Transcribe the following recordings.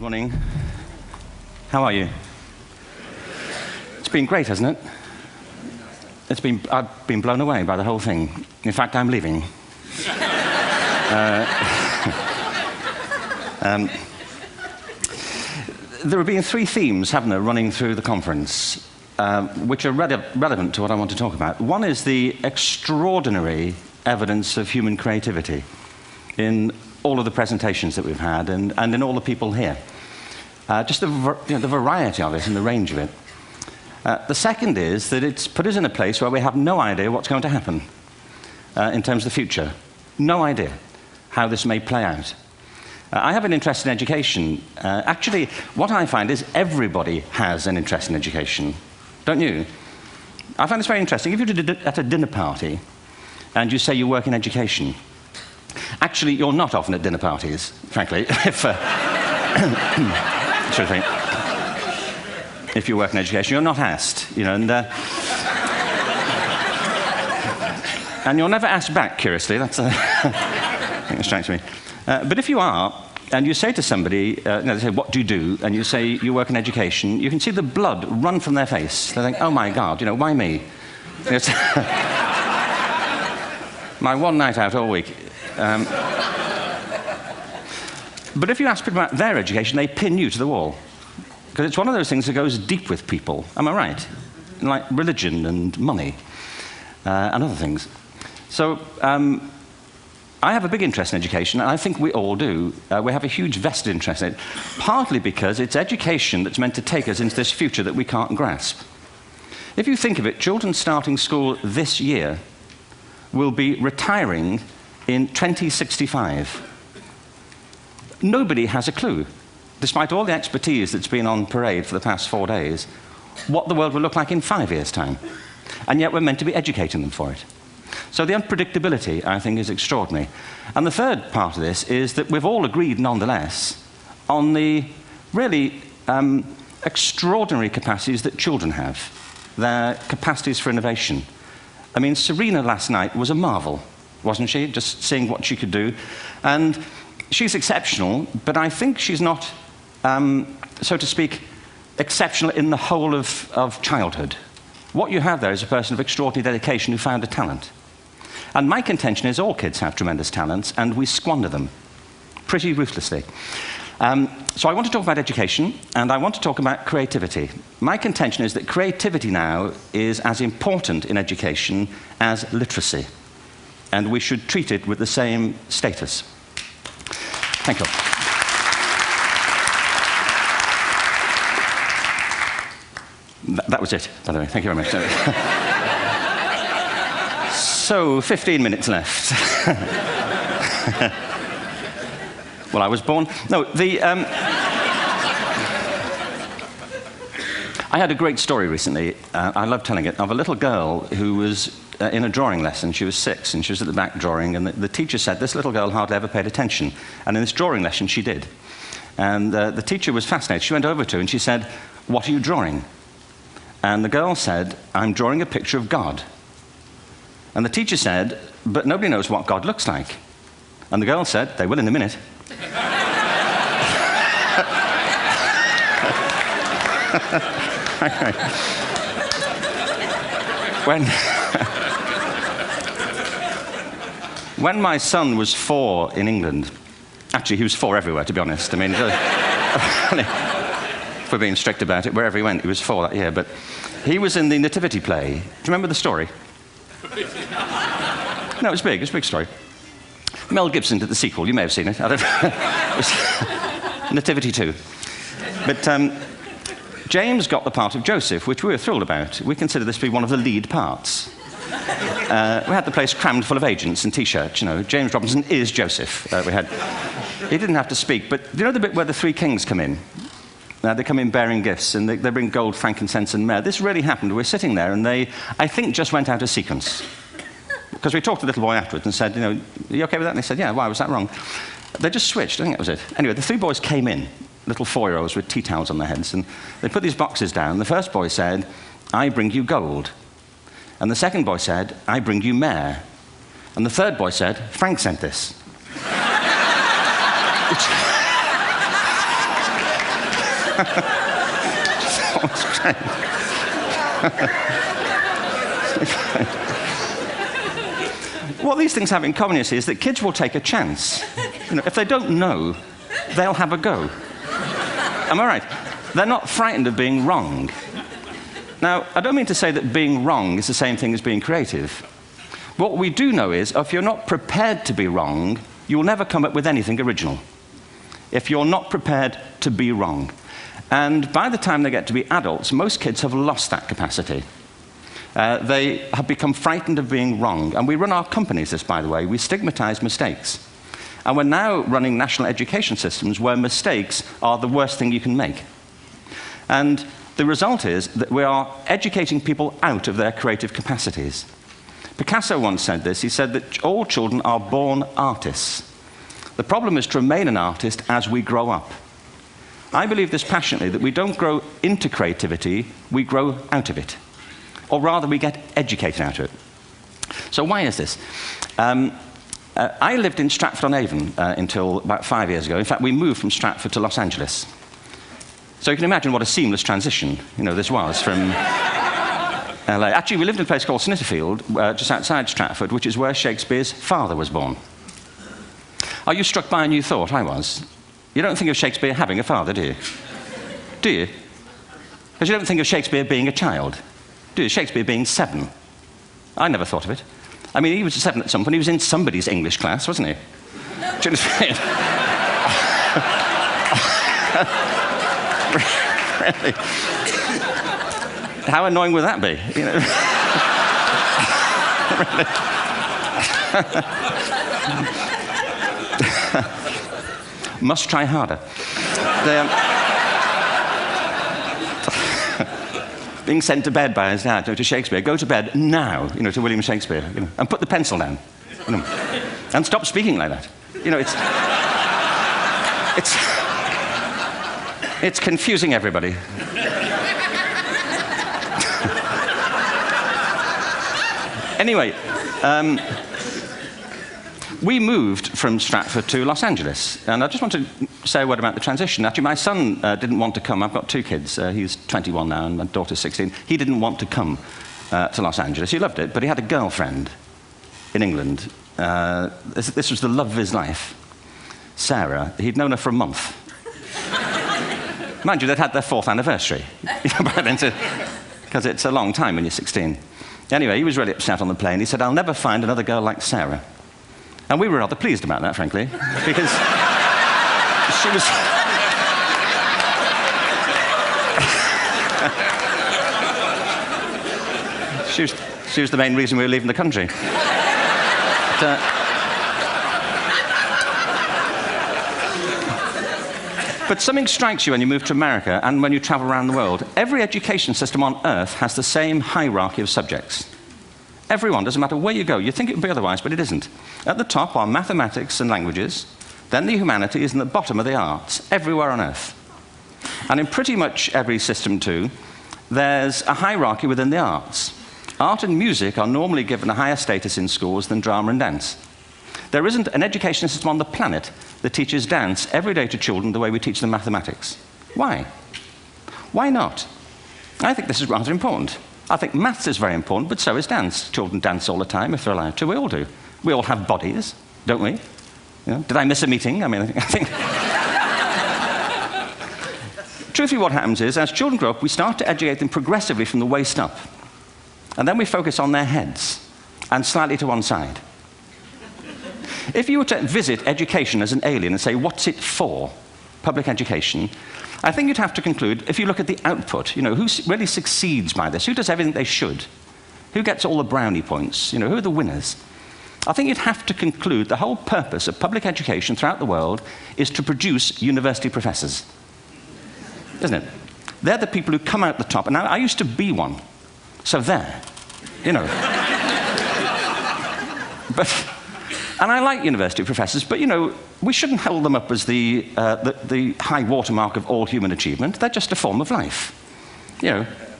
morning. How are you? It's been great, hasn't it? I've been blown away by the whole thing. In fact, I'm leaving. There have been three themes, haven't there, running through the conference, which are relevant to what I want to talk about. One is the extraordinary evidence of human creativity in all of the presentations that we've had and in all the people here. Just the variety of it and the range of it. The second is that it's put us in a place where we have no idea what's going to happen in terms of the future. No idea how this may play out. I have an interest in education. Actually, what I find is everybody has an interest in education. Don't you? I find this very interesting. If you're at a dinner party and you say you work in education, actually, you're not often at dinner parties, frankly, if you work in education. You're not asked, you know, and you're never asked back, curiously. That's I think it strikes me. But if you are, and you say to somebody, they say, what do you do? And you say, you work in education, you can see the blood run from their face. They think, oh my God, you know, why me? It's my one night out all week. But if you ask people about their education, they pin you to the wall. Because it's one of those things that goes deep with people. Am I right? Like religion and money and other things. So I have a big interest in education, and I think we all do. We have a huge vested interest in it, partly because it's education that's meant to take us into this future that we can't grasp. If you think of it, children starting school this year will be retiring in 2065. Nobody has a clue, despite all the expertise that's been on parade for the past 4 days, what the world will look like in 5 years' time. And yet we're meant to be educating them for it. So the unpredictability, I think, is extraordinary. And the third part of this is that we've all agreed, nonetheless, on the really extraordinary capacities that children have, their capacities for innovation. I mean, Serena last night was a marvel, wasn't she? Just seeing what she could do. And she's exceptional, but I think she's not, so to speak, exceptional in the whole of childhood. What you have there is a person of extraordinary dedication who found a talent. And my contention is all kids have tremendous talents, and we squander them pretty ruthlessly. So I want to talk about education, and I want to talk about creativity. My contention is that creativity now is as important in education as literacy, and we should treat it with the same status. Thank you. That was it, by the way. Thank you very much. So, 15 minutes left. Well, I was born... No, I had a great story recently, I love telling it, of a little girl who was in a drawing lesson. She was 6, and she was at the back drawing, and the teacher said this little girl hardly ever paid attention. And in this drawing lesson, she did. And the teacher was fascinated. She went over to her and she said, what are you drawing? And the girl said, I'm drawing a picture of God. And the teacher said, but nobody knows what God looks like. And the girl said, they will in a minute. When my son was 4 in England, actually he was 4 everywhere, to be honest. I mean, if we're being strict about it, wherever he went, he was 4 that year. But he was in the Nativity play. Do you remember the story? No, it was big. It was a big story. Mel Gibson did the sequel. You may have seen it. I don't know. It was Nativity 2. But James got the part of Joseph, which we were thrilled about. We consider this to be one of the lead parts. We had the place crammed full of agents and T-shirts, you know. James Robinson is Joseph. He didn't have to speak, but do you know the bit where the 3 kings come in? They come in bearing gifts, and they bring gold, frankincense, and myrrh. This really happened. We're sitting there, and they, I think, just went out of sequence. Because we talked to the little boy afterwards and said, you know, are you okay with that? And they said, yeah, why was that wrong? They just switched. I think that was it. Anyway, the 3 boys came in, little 4-year-olds with tea towels on their heads, and they put these boxes down. The first boy said, I bring you gold. And the second boy said, I bring you myrrh. And the third boy said, Frank sent this. What these things have in common, you see, is that kids will take a chance. You know, if they don't know, they'll have a go. Am I right? They're not frightened of being wrong. Now, I don't mean to say that being wrong is the same thing as being creative. What we do know is, if you're not prepared to be wrong, you'll never come up with anything original. If you're not prepared to be wrong. And by the time they get to be adults, most kids have lost that capacity. They have become frightened of being wrong. And we run our companies this, by the way. We stigmatize mistakes. And we're now running national education systems where mistakes are the worst thing you can make. And the result is that we are educating people out of their creative capacities. Picasso once said this. He said that all children are born artists. The problem is to remain an artist as we grow up. I believe this passionately, that we don't grow into creativity, we grow out of it. Or rather, we get educated out of it. So why is this? I lived in Stratford-on-Avon until about 5 years ago. In fact, we moved from Stratford to Los Angeles. So you can imagine what a seamless transition, this was from LA. Actually, we lived in a place called Snitterfield, just outside Stratford, which is where Shakespeare's father was born. Are you struck by a new thought? I was. You don't think of Shakespeare having a father, do you? Do you? Because you don't think of Shakespeare being a child, do you? Shakespeare being 7. I never thought of it. I mean, he was 7 at some point. He was in somebody's English class, wasn't he? Do you understand? Really? How annoying would that be? Must try harder. Being sent to bed by his dad to Shakespeare. Go to bed now, to William Shakespeare, and put the pencil down, and stop speaking like that. It's confusing everybody. Anyway, we moved from Stratford to Los Angeles, and I just want to say a word about the transition. Actually, my son didn't want to come. I've got 2 kids. He's 21 now, and my daughter's 16. He didn't want to come to Los Angeles. He loved it, but he had a girlfriend in England. This was the love of his life, Sarah. He'd known her for a month. Mind you, they'd had their 4th anniversary by then, because it's a long time when you're 16. Anyway, he was really upset on the plane. He said, "I'll never find another girl like Sarah." And we were rather pleased about that, frankly, because she was the main reason we were leaving the country. But something strikes you when you move to America and when you travel around the world. Every education system on Earth has the same hierarchy of subjects. Everyone, doesn't matter where you go. You think it would be otherwise, but it isn't. At the top are mathematics and languages, then the humanities, and at the bottom are the arts, everywhere on Earth. And in pretty much every system, too, there's a hierarchy within the arts. Art and music are normally given a higher status in schools than drama and dance. There isn't an education system on the planet that teaches dance every day to children the way we teach them mathematics. Why? Why not? I think this is rather important. I think maths is very important, but so is dance. Children dance all the time if they're allowed to. We all do. We all have bodies, don't we? Did I miss a meeting? I think... Truthfully, what happens is, as children grow up, we start to educate them progressively from the waist up. And then we focus on their heads, and slightly to one side. If you were to visit education as an alien and say, what's it for, public education, I think you'd have to conclude, if you look at the output, who really succeeds by this? Who does everything they should? Who gets all the brownie points? Who are the winners? I think you'd have to conclude the whole purpose of public education throughout the world is to produce university professors. Isn't it? They're the people who come out the top. And I used to be one. So there. And I like university professors, but, we shouldn't hold them up as the high watermark of all human achievement. They're just a form of life.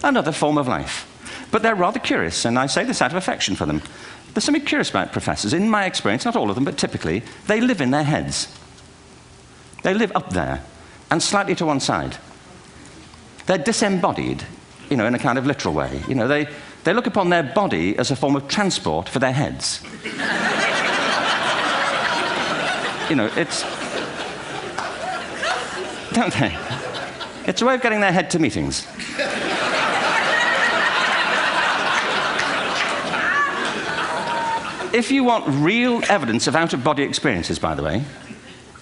Another form of life. But they're rather curious, and I say this out of affection for them. There's something curious about professors. In my experience, not all of them, but typically, they live in their heads. They live up there, and slightly to one side. They're disembodied, in a kind of literal way. They look upon their body as a form of transport for their heads. It's... Don't they? It's a way of getting their head to meetings. If you want real evidence of out-of-body experiences, by the way,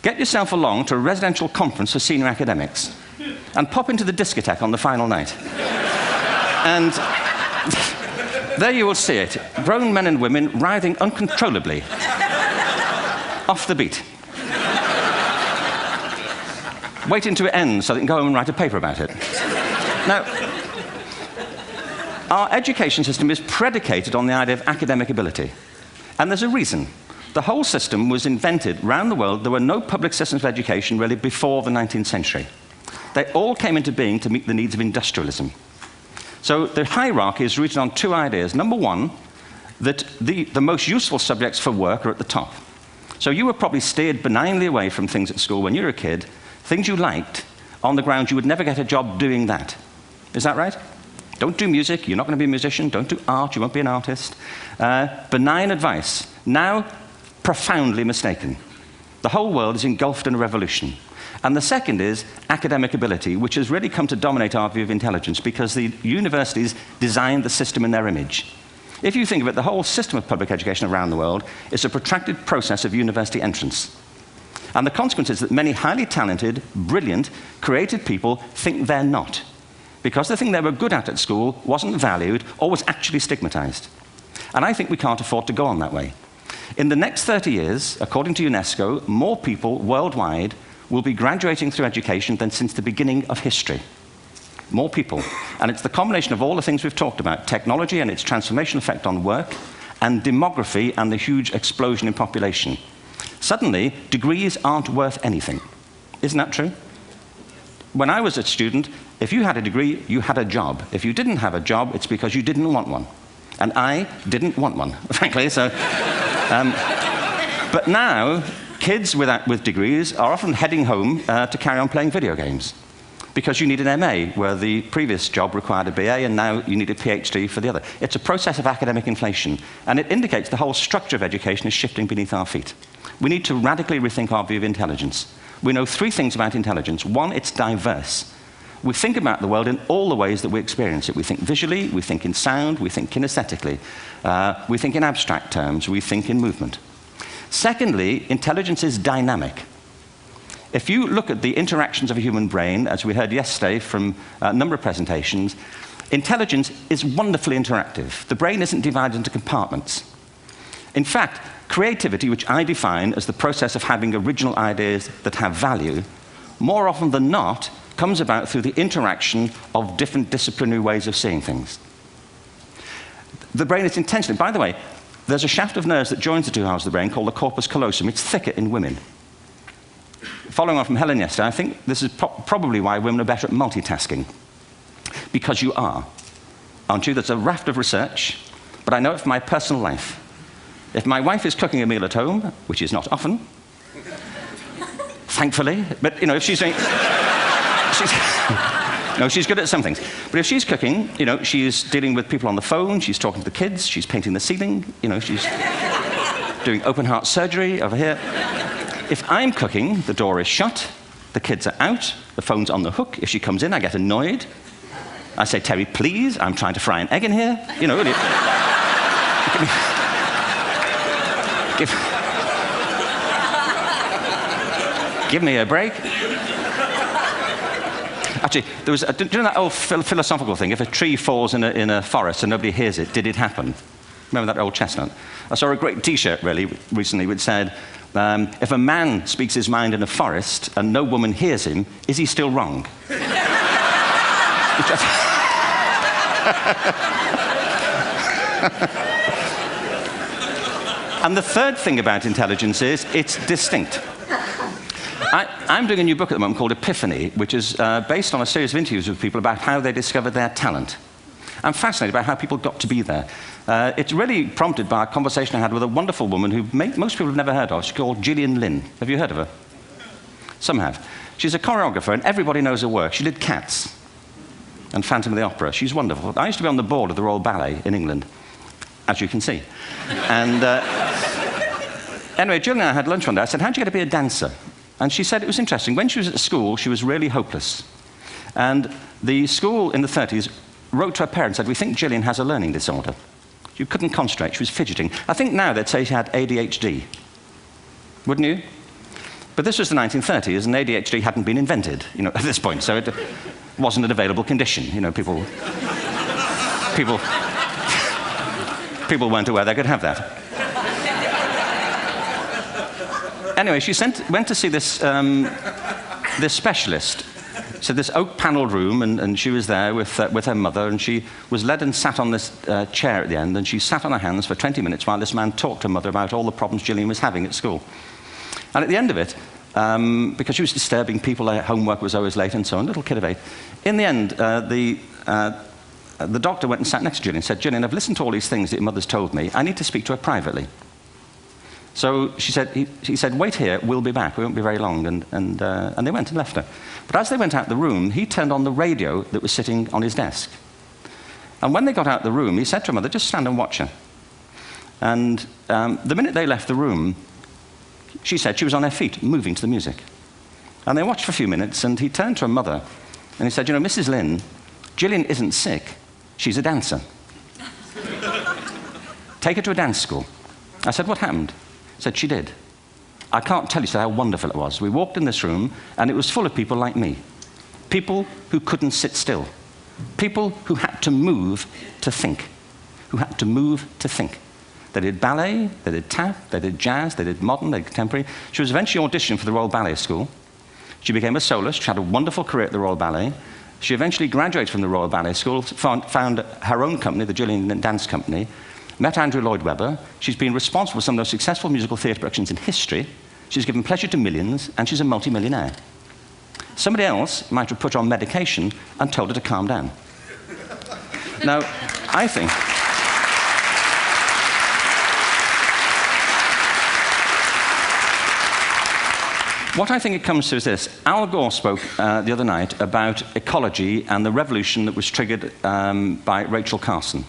get yourself along to a residential conference for senior academics and pop into the discotheque on the final night. And there you will see it. Grown men and women writhing uncontrollably off the beat, waiting to it ends so they can go home and write a paper about it. Now, our education system is predicated on the idea of academic ability. And there's a reason. The whole system was invented around the world. There were no public systems of education really before the 19th century. They all came into being to meet the needs of industrialism. So the hierarchy is rooted on two ideas. Number one, that the most useful subjects for work are at the top. So you were probably steered benignly away from things at school when you were a kid, things you liked, on the grounds you would never get a job doing that. Is that right? Don't do music, you're not going to be a musician. Don't do art, you won't be an artist. Benign advice, now profoundly mistaken. The whole world is engulfed in a revolution. And the second is academic ability, which has really come to dominate our view of intelligence because the universities designed the system in their image. If you think of it, the whole system of public education around the world is a protracted process of university entrance. And the consequence is that many highly talented, brilliant, creative people think they're not, because the thing they were good at school wasn't valued or was actually stigmatized. And I think we can't afford to go on that way. In the next 30 years, according to UNESCO, more people worldwide will be graduating through education than since the beginning of history. More people. And it's the combination of all the things we've talked about, technology and its transformational effect on work, and demography and the huge explosion in population. Suddenly, degrees aren't worth anything. Isn't that true? When I was a student, if you had a degree, you had a job. If you didn't have a job, it's because you didn't want one. And I didn't want one, frankly. So, but now, kids with degrees are often heading home to carry on playing video games because you need an MA, where the previous job required a BA, and now you need a PhD for the other. It's a process of academic inflation, and it indicates the whole structure of education is shifting beneath our feet. We need to radically rethink our view of intelligence. We know three things about intelligence. One, it's diverse. We think about the world in all the ways that we experience it. We think visually, we think in sound, we think kinesthetically, we think in abstract terms, we think in movement. Secondly, intelligence is dynamic. If you look at the interactions of a human brain, as we heard yesterday from a number of presentations, intelligence is wonderfully interactive. The brain isn't divided into compartments. In fact, creativity, which I define as the process of having original ideas that have value, more often than not, comes about through the interaction of different disciplinary ways of seeing things. The brain is intentionally, by the way, there's a shaft of nerves that joins the two halves of the brain called the corpus callosum. It's thicker in women. Following on from Helen yesterday, I think this is probably why women are better at multitasking. Because you are. Aren't you? There's a raft of research, but I know it from my personal life. If my wife is cooking a meal at home, which is not often, thankfully, but if she's doing... No, she's good at some things. But if she's cooking, she's dealing with people on the phone, she's talking to the kids, she's painting the ceiling, she's doing open heart surgery over here. If I'm cooking, the door is shut, the kids are out, the phone's on the hook. If she comes in, I get annoyed. I say, Terry, please, I'm trying to fry an egg in here. Give me a break. Actually, do you know that old philosophical thing? If a tree falls in a forest and nobody hears it, did it happen? Remember that old chestnut? I saw a great T-shirt recently which said, if a man speaks his mind in a forest and no woman hears him, is he still wrong? And the third thing about intelligence is it's distinct. I'm doing a new book at the moment called Epiphany, which is based on a series of interviews with people about how they discovered their talent. I'm fascinated by how people got to be there. It's really prompted by a conversation I had with a wonderful woman who most people have never heard of. She's called Gillian Lynn. Have you heard of her? Some have. She's a choreographer, and everybody knows her work. She did Cats. and Phantom of the Opera. She's wonderful. I used to be on the board of the Royal Ballet in England, as you can see. And anyway, Jill and I had lunch one day. I said, how'd you get to be a dancer? And she said it was interesting. When she was at school, she was really hopeless. And the school in the 30s wrote to her parents and said, we think Gillian has a learning disorder. She couldn't concentrate, she was fidgeting. I think now they'd say she had ADHD. Wouldn't you? But this was the 1930s, and ADHD hadn't been invented, at this point, so it wasn't an available condition. People weren't aware they could have that. Anyway, she went to see this specialist. So this oak-panelled room, and she was there with her mother, and she was led and sat on this chair at the end, and she sat on her hands for 20 minutes while this man talked to her mother about all the problems Gillian was having at school. And at the end of it, because she was disturbing people, her homework was always late and so on, little kid of 8, in the end, the doctor went and sat next to Gillian and said, Gillian, I've listened to all these things that your mother's told me. I need to speak to her privately. So he said, wait here, we'll be back. We won't be very long. And they went and left her. But as they went out the room, he turned on the radio that was sitting on his desk. And when they got out the room, he said to her mother, just stand and watch her. And the minute they left the room, she said she was on her feet, moving to the music. And they watched for a few minutes, and he turned to her mother, and he said, Mrs. Lynn, Gillian isn't sick, she's a dancer. Take her to a dance school. I said, what happened? He said, she did. I can't tell you how wonderful it was. We walked in this room, and it was full of people like me. People who couldn't sit still. People who had to move to think. Who had to move to think. They did ballet, they did tap, they did jazz, they did modern, they did contemporary. She was eventually auditioned for the Royal Ballet School. She became a soloist. She had a wonderful career at the Royal Ballet. She eventually graduated from the Royal Ballet School, found her own company, the Gillian Dance Company, met Andrew Lloyd Webber. She's been responsible for some of the most successful musical theatre productions in history. She's given pleasure to millions, and she's a multi-millionaire. Somebody else might have put her on medication and told her to calm down. Now, I think... What I think it comes to is this. Al Gore spoke the other night about ecology and the revolution that was triggered by Rachel Carson.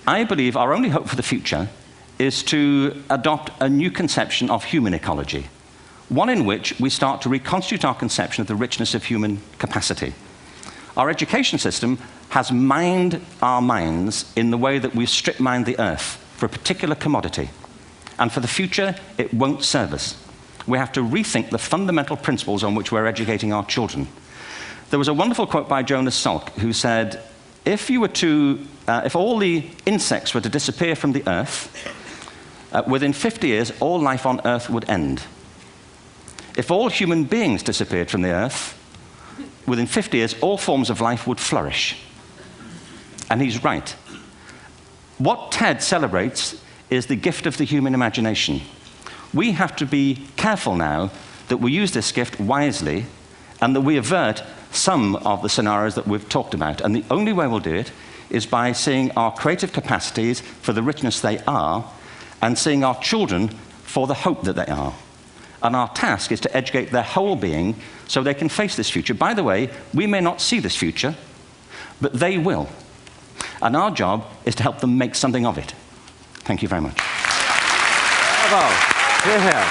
I believe our only hope for the future is to adopt a new conception of human ecology, one in which we start to reconstitute our conception of the richness of human capacity. Our education system has mined our minds in the way that we've strip-mined the earth for a particular commodity, and for the future, it won't serve us. We have to rethink the fundamental principles on which we're educating our children. There was a wonderful quote by Jonas Salk, who said, if all the insects were to disappear from the earth, within 50 years, all life on earth would end. If all human beings disappeared from the earth, within 50 years, all forms of life would flourish. And he's right. What TED celebrates is the gift of the human imagination. We have to be careful now that we use this gift wisely and that we avert some of the scenarios that we've talked about. And the only way we'll do it is by seeing our creative capacities for the richness they are and seeing our children for the hope that they are. And our task is to educate their whole being so they can face this future. By the way, we may not see this future, but they will. And our job is to help them make something of it. Thank you very much. Bravo. Here, here.